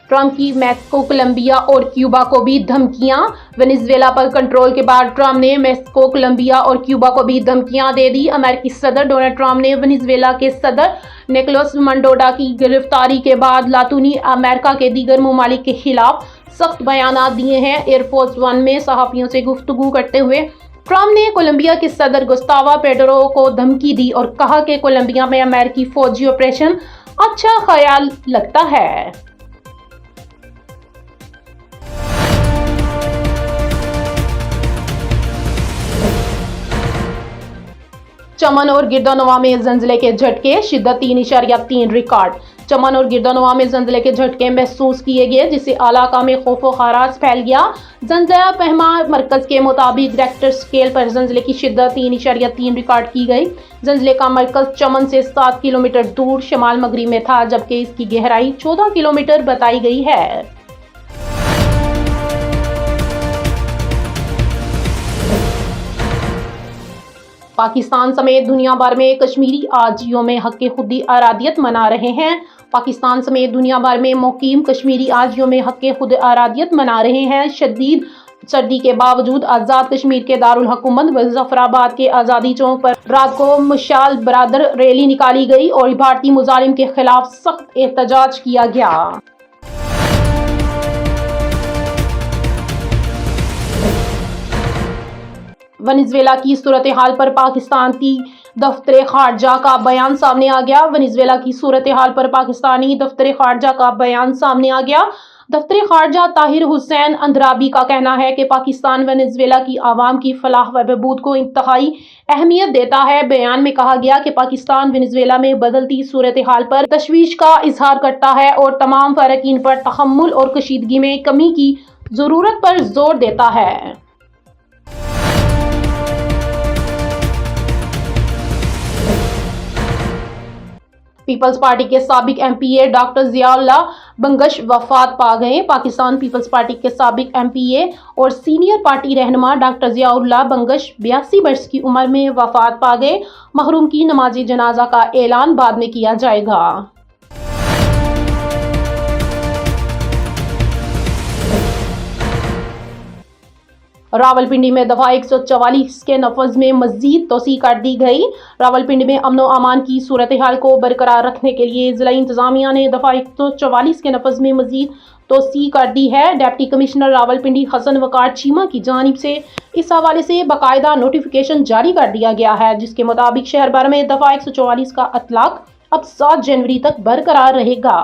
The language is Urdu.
ٹرمپ کی میکسیکو، کولمبیا اور کیوبا کو بھی دھمکیاں۔ وینزویلا پر کنٹرول کے بعد ٹرمپ نے میکسیکو، کولمبیا اور کیوبا کو بھی دھمکیاں دے دی۔ امریکی صدر ڈونلڈ ٹرمپ نے وینزویلا کے صدر نکولس مڈورو کی گرفتاری کے بعد لاطینی امریکہ کے دیگر ممالک کے خلاف سخت بیانات دیے ہیں۔ ایئر فورس ون میں صحافیوں سے گفتگو کرتے ہوئے ٹرمپ نے کولمبیا کے صدر گستاو پیٹرو کو دھمکی دی اور کہا کہ کولمبیا میں امریکی فوجی آپریشن اچھا خیال لگتا ہے۔ چمن اور گردونوا میں زلزلے کے جھٹکے، شدت 3.3 ریکارڈ۔ چمن اور گردونوا میں زلزلے کے جھٹکے محسوس کیے گئے، جس سے علاقہ میں خوف و ہراس پھیل گیا۔ زلزلہ پیما مرکز کے مطابق ریکٹر اسکیل پر زلزلے کی شدت 3.3 ریکارڈ کی گئی۔ زلزلے کا مرکز چمن سے 7 کلومیٹر دور شمال مغرب میں تھا، جبکہ اس کی گہرائی 14 کلومیٹر بتائی گئی ہے۔ پاکستان سمیت دنیا بھر میں کشمیری آج یوم حق خود ارادیت منا رہے ہیں۔ پاکستان سمیت دنیا بھر میں مقیم کشمیری آج یوم حق خود ارادیت منا رہے ہیں۔ شدید سردی کے باوجود آزاد کشمیر کے دارالحکومت مظفرآباد کے آزادی چوک پر رات کو مشال برادر ریلی نکالی گئی اور بھارتی مظالم کے خلاف سخت احتجاج کیا گیا۔ وینزویلا کی صورتحال پر پاکستانی دفتر خارجہ کا بیان سامنے آ گیا۔ وینزویلا کی صورتحال پر پاکستانی دفتر خارجہ کا بیان سامنے آ گیا۔ دفتر خارجہ طاہر حسین اندرابی کا کہنا ہے کہ پاکستان وینزویلا کی عوام کی فلاح و بہبود کو انتہائی اہمیت دیتا ہے۔ بیان میں کہا گیا کہ پاکستان وینزویلا میں بدلتی صورتحال پر تشویش کا اظہار کرتا ہے اور تمام فریقین پر تحمل اور کشیدگی میں کمی کی ضرورت پر زور دیتا ہے۔ پیپلز پارٹی کے سابق ایم پی اے ڈاکٹر ضیاء اللہ بنگش وفات پا گئے۔ پاکستان پیپلز پارٹی کے سابق ایم پی اے اور سینئر پارٹی رہنما ڈاکٹر ضیاء اللہ بنگش 82 برس کی عمر میں وفات پا گئے۔ مرحوم کی نماز جنازہ کا اعلان بعد میں کیا جائے گا۔ راولپنڈی میں دفعہ 144 کے نفاذ میں مزید توسیع کر دی گئی۔ راولپنڈی میں امن و امان کی صورتحال کو برقرار رکھنے کے لیے ضلع انتظامیہ نے دفعہ 144 کے نفاذ میں مزید توسیع کر دی ہے۔ ڈپٹی کمشنر راولپنڈی حسن وقار چیمہ کی جانب سے اس حوالے سے باقاعدہ نوٹیفیکیشن جاری کر دیا گیا ہے، جس کے مطابق شہر بھر میں دفعہ 144 کا اطلاق اب 7 جنوری تک برقرار رہے گا۔